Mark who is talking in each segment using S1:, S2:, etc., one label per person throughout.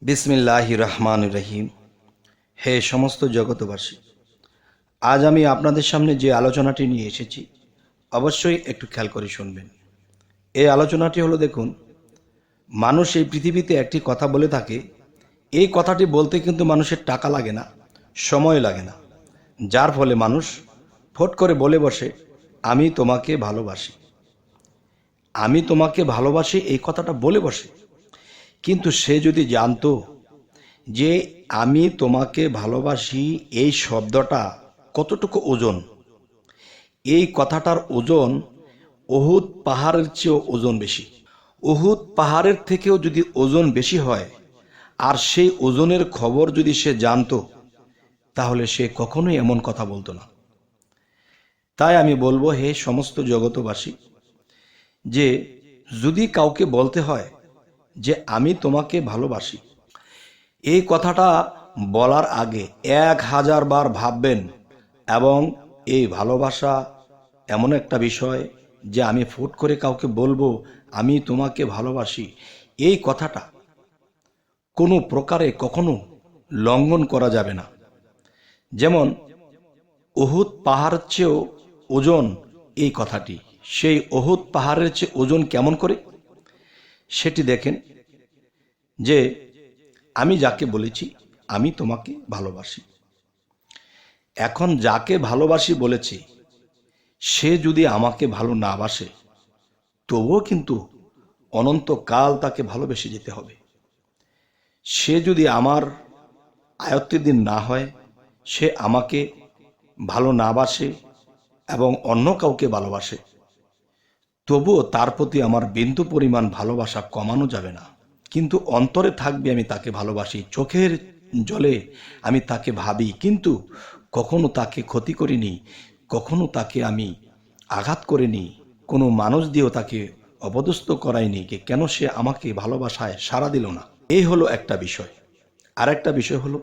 S1: বিসমিল্লাহির রহমানির রহিম। হে সমস্ত জগতবাসী, আজ আমি আপনাদের সামনে যে আলোচনাটি নিয়ে এসেছি অবশ্যই একটু খেয়াল করে শুনবেন। এই আলোচনাটি হলো, দেখুন, মানুষ এই পৃথিবীতে একটি কথা বলে থাকে। এই কথাটি বলতে কিন্তু মানুষের টাকা লাগে না, সময় লাগে না, যার ফলে মানুষ ফট করে বলে বসে, আমি তোমাকে ভালোবাসি, আমি তোমাকে ভালোবাসি, এই কথাটা বলে বসে। কিন্তু সে যদি জানতো যে আমি তোমাকে ভালোবাসি এই শব্দটা কতটুকু ওজন, এই কথাটার ওজন উহুদ পাহাড়ের চেয়েও ওজন বেশি। উহুদ পাহাড়ের থেকেও যদি ওজন বেশি হয়, আর সেই ওজনের খবর যদি সে জানতো, তাহলে সে কখনোই এমন কথা বলতো না। তাই আমি বলবো, হে সমস্ত জগতবাসী, যে যদি কাউকে বলতে হয় যে আমি তোমাকে ভালোবাসি, এই কথাটা বলার আগে 1000 বার ভাববেন। এবং এই ভালোবাসা এমন একটা বিষয় যে আমি ফুট করে কাউকে বলবো আমি তোমাকে ভালোবাসি, এই কথাটা কোনো প্রকারে কখনো লঙ্ঘন করা যাবে না। যেমন উহুদ পাহাড়ের চেয়েও ওজন এই কথাটি, সেই উহুদ পাহাড়ের চেয়ে ওজন কেমন করে সেটি দেখেন। যে আমি যাকে বলেছি আমি তোমাকে ভালোবাসি, এখন যাকে ভালোবাসি বলেছি সে যদি আমাকে ভালো না বাসে, তবুও কিন্তু অনন্তকাল তাকে ভালোবেসে যেতে হবে। সে যদি আমার আয়ত্তের দিন না হয়, সে আমাকে ভালো না বাসে এবং অন্য কাউকে ভালোবাসে, তবুও তার প্রতি আমার বিন্দু পরিমাণ ভালোবাসা কমানো যাবে না। কিন্তু অন্তরে থাকবে আমি তাকে ভালোবাসি, চোখের জলে আমি তাকে ভাবি, কিন্তু কখনো তাকে ক্ষতি করিনি, কখনো তাকে আমি আঘাত করিনি, কোনো মানুষ দিয়েও তাকে অপদস্থ করাইনি যে কেন সে আমাকে ভালোবাসায় সাড়া দিল না। এই হলো একটা বিষয়। আর একটা বিষয় হলো,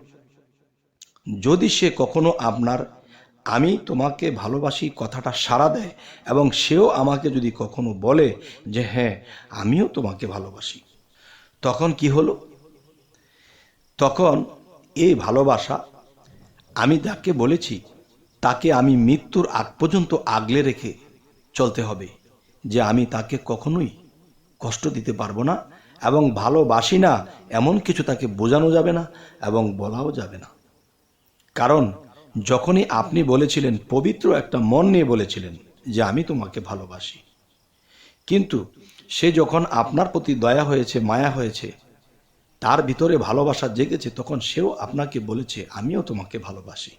S1: যদি সে কখনো আপনার আমি তোমাকে ভালোবাসি কথাটা সাড়া দেয় এবং সেও আমাকে যদি কখনো বলে যে হ্যাঁ আমিও তোমাকে ভালোবাসি, তখন কি হলো? তখন এই ভালোবাসা আমি যাকে বলেছি তাকে আমি মৃত্যুর আগ পর্যন্ত আগলে রেখে চলতে হবে, যে আমি তাকে কখনোই কষ্ট দিতে পারবো না এবং ভালোবাসি না এমন কিছু তাকে বোঝানো যাবে না এবং বলাও যাবে না। কারণ যখনই আপনি বলেছিলেন, পবিত্র একটা মন নিয়ে বলেছিলেন যে আমি তোমাকে ভালোবাসি, কিন্তু সে যখন আপনার প্রতি দয়া হয়েছে, মায়া হয়েছে, তার ভিতরে ভালোবাসা জেগেছে, তখন সেও আপনাকে বলেছে আমিও তোমাকে ভালোবাসি।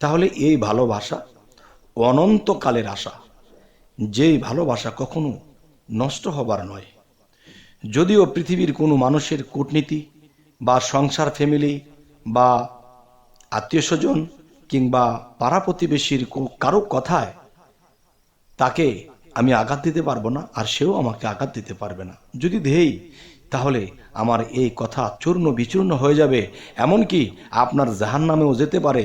S1: তাহলে এই ভালোবাসা অনন্তকালের আশা, যেই ভালোবাসা কখনো নষ্ট হবার নয়। যদিও পৃথিবীর কোনো মানুষের কূটনীতি বা সংসার, ফ্যামিলি বা আত্মীয় স্বজন কিংবা পাড়া প্রতিবেশীর কারো কথায় তাকে আমি আঘাত দিতে পারবো না, আর সেও আমাকে আঘাত দিতে পারবে না। যদি দেই, তাহলে আমার এই কথা চূর্ণ বিচূর্ণ হয়ে যাবে, এমনকি আপনার জাহান্নামেও যেতে পারে,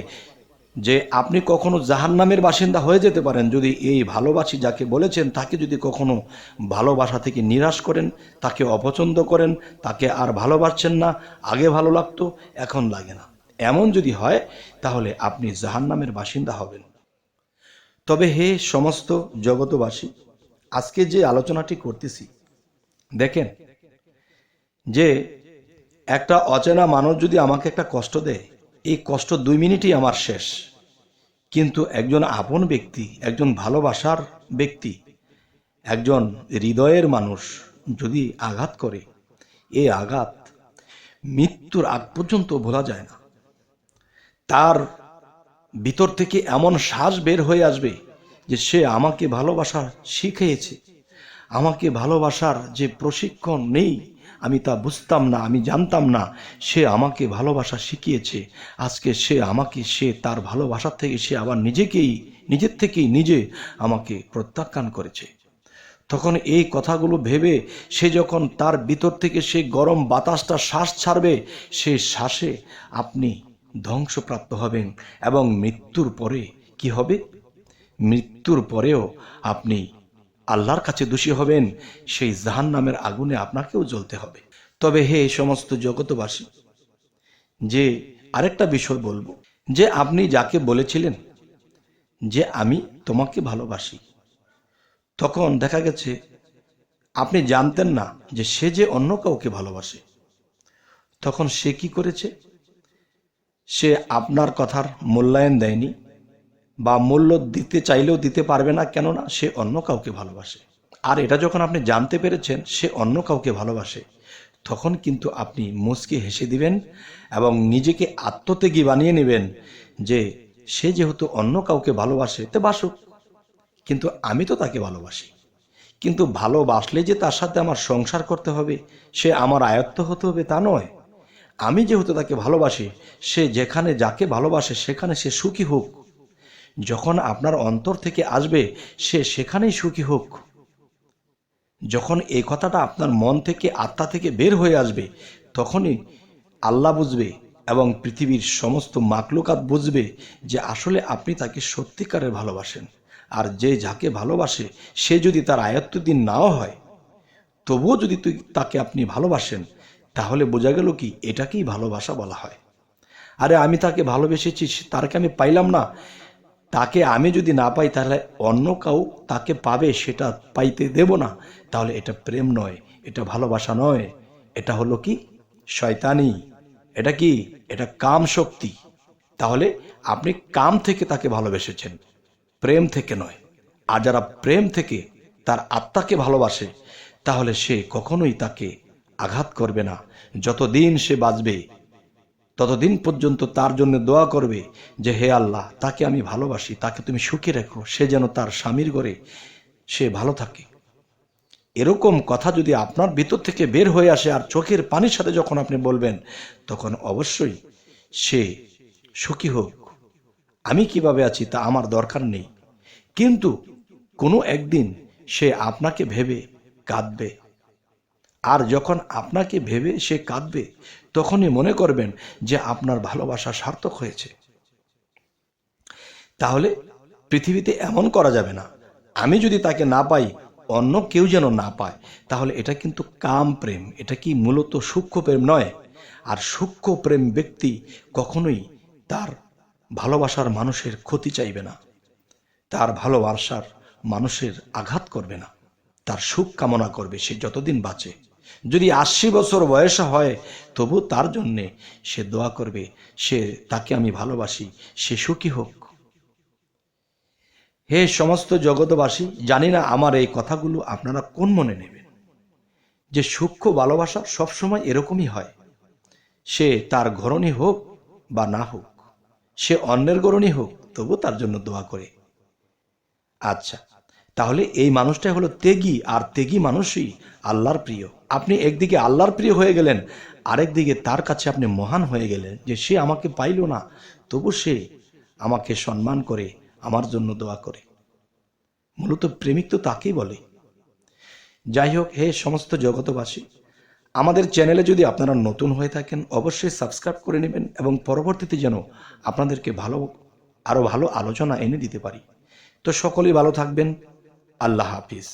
S1: যে আপনি কখনো জাহান্নামের বাসিন্দা হয়ে যেতে পারেন যদি এই ভালোবাসি যাকে বলেছেন তাকে যদি কখনো ভালোবাসা থেকে নিরাশ করেন, তাকে অপছন্দ করেন, তাকে আর ভালোবাসছেন না, আগে ভালো লাগতো এখন লাগে না, এমন যদি হয় তাহলে আপনি জাহান্নামের বাসিন্দা হবেন। তবে হে সমস্ত জগতবাসী, আজকে যে আলোচনাটি করতেছি, দেখেন যে একটা অচেনা মানুষ যদি আমাকে একটা কষ্ট দেয়, এই কষ্ট 2 মিনিটই আমার শেষ। কিন্তু একজন আপন ব্যক্তি, একজন ভালোবাসার ব্যক্তি, একজন হৃদয়ের মানুষ যদি আঘাত করে, এই আঘাত মৃত্যুর আগ পর্যন্ত ভোলা যায় না। তার ভিতর থেকে এমন শ্বাস বের হয়ে আসবে যে সে আমাকে ভালোবাসা শিখিয়েছে, আমাকে ভালোবাসার যে প্রশিক্ষণ নেই আমি তা বুঝতাম না, আমি জানতাম না, সে আমাকে ভালোবাসা শিখিয়েছে। আজকে সে তার ভালোবাসার থেকে সে আবার নিজের থেকেই নিজে আমাকে প্রত্যাখ্যান করেছে। তখন এই কথাগুলো ভেবে সে যখন তার ভিতর থেকে সে গরম বাতাসটা শ্বাস ছাড়বে, সে শ্বাসে আপনি ধ্বংসপ্রাপ্ত হবেন এবং মৃত্যুর পরে কি হবে? মৃত্যুর পরেও আপনি আল্লাহর কাছে দোষী হবেন, সেই জাহান্নামের আগুনে আপনাকেও জ্বলতে হবে। তবে হে সমস্ত জগতবাসী, যে আরেকটা বিষয় বলবো, যে আপনি যাকে বলেছিলেন যে আমি তোমাকে ভালোবাসি, তখন দেখা গেছে আপনি জানতেন না যে সে যে অন্য কাউকে ভালোবাসে। তখন সে কি করেছে? সে আপনার কথার মূল্যায়ন দেয়নি, বা মূল্য দিতে চাইলেও দিতে পারবে না, কেননা সে অন্য কাউকে ভালোবাসে। আর এটা যখন আপনি জানতে পেরেছেন সে অন্য কাউকে ভালোবাসে, তখন কিন্তু আপনি মুচকি হেসে দিবেন এবং নিজেকে আত্মত্যাগী বানিয়ে নেবেন যে সে যেহেতু অন্য কাউকে ভালোবাসে তে বাসুক, কিন্তু আমি তো তাকে ভালোবাসি। কিন্তু ভালোবাসলে যে তার সাথে আমার সংসার করতে হবে, সে আমার আয়ত্ত হতে হবে তা নয়। আমি যেহেতু তাকে ভালোবাসি, সে যেখানে যাকে ভালোবাসে সেখানে সে সুখী হোক। যখন আপনার অন্তর থেকে আসবে সে সেখানেই সুখী হোক। যখন এই কথাটা আপনার মন থেকে, আত্মা থেকে বের হয়ে আসবে, তখনই আল্লাহ বুঝবে এবং পৃথিবীর সমস্ত মাকলুকাত বুঝবে যে আসলে আপনি তাকে সত্যিকারের ভালোবাসেন। আর যে যাকে ভালোবাসে সে যদি তার আয়ত্তাধীন নাও হয়, তবুও যদি তাকে আপনি ভালোবাসেন, তাহলে বোঝা গেল কি এটাকেই ভালোবাসা বলা হয়। আরে আমি তাকে ভালোবেসেছি, তারকে আমি পাইলাম না, তাকে আমি যদি না পাই তাহলে অন্য কাউ তাকে পাবে, সেটা পাইতে দেব না, তাহলে এটা প্রেম নয়, এটা ভালোবাসা নয়, এটা হলো কি শয়তানি। এটা কি? এটা কাম শক্তি। তাহলে আপনি কাম থেকে তাকে ভালোবেসেছেন, প্রেম থেকে নয়। আর যারা প্রেম থেকে তার আত্মাকে ভালোবাসে, তাহলে সে কখনোই তাকে আঘাত করবে না। যতদিন সে বাঁচবে ততদিন পর্যন্ত তার জন্য দোয়া করবে যে হে আল্লাহ, তাকে আমি ভালোবাসি, তাকে তুমি সুখে রেখো, সে যেন তার স্বামীর ঘরে সে ভালো থাকে। এরকম কথা যদি আপনার ভিতর থেকে বের হয়ে আসে আর চোখের পানির সাথে যখন আপনি বলবেন, তখন অবশ্যই সে সুখী হোক। আমি কিভাবে আছি তা আমার দরকার নেই, কিন্তু কোনো একদিন সে আপনাকে ভেবে কাঁদবে। আর যখন আপনাকে ভেবে সে কাঁদবে, তখনই মনে করবেন যে আপনার ভালোবাসা সার্থক হয়েছে। তাহলে পৃথিবীতে এমন করা যাবে না, আমি যদি তাকে না পাই অন্য কেউ যেন না পায়। তাহলে এটা কিন্তু কাম প্রেম, এটা কি মূলত সূক্ষ্ম প্রেম নয়। আর সূক্ষ্ম প্রেম ব্যক্তি কখনোই তার ভালোবাসার মানুষের ক্ষতি চাইবে না, তার ভালোবাসার মানুষের আঘাত করবে না, তার সুখ কামনা করবে সে যতদিন বাঁচে। যদি 80 বছর বয়স হয়, তবু তার জন্যে সে দোয়া করবে, সে তাকে আমি ভালোবাসি, সে সুখী হোক। হে সমস্ত জগতবাসী, জানি না আমার এই কথাগুলো আপনারা কোন মনে নেবেন। যে সূক্ষ্ম ভালোবাসা সবসময় এরকমই হয়, সে তার ঘরণী হোক বা না হোক, সে অন্যের ঘরণী হোক, তবু তার জন্য দোয়া করে। আচ্ছা, তাহলে এই মানুষটা হলো ত্যাগী, আর ত্যাগী মানুষই আল্লাহর প্রিয়। আপনি একদিকে আল্লাহর প্রিয় হয়ে গেলেন, আরেকদিকে তার কাছে আপনি মহান হয়ে গেলেন যে সে আমাকে পাইল না, তবু সে আমাকে সম্মান করে, আমার জন্য দোয়া করে। মূলত প্রেমিক তো তাকেই বলে। যাই হোক, হে সমস্ত জগতবাসী, আমাদের চ্যানেলে যদি আপনারা নতুন হয়ে থাকেন অবশ্যই সাবস্ক্রাইব করে নেবেন, এবং পরবর্তীতে যেন আপনাদেরকে আরো ভালো আলোচনা এনে দিতে পারি। তো সকলেই ভালো থাকবেন। আল্লাহ হাফিজ।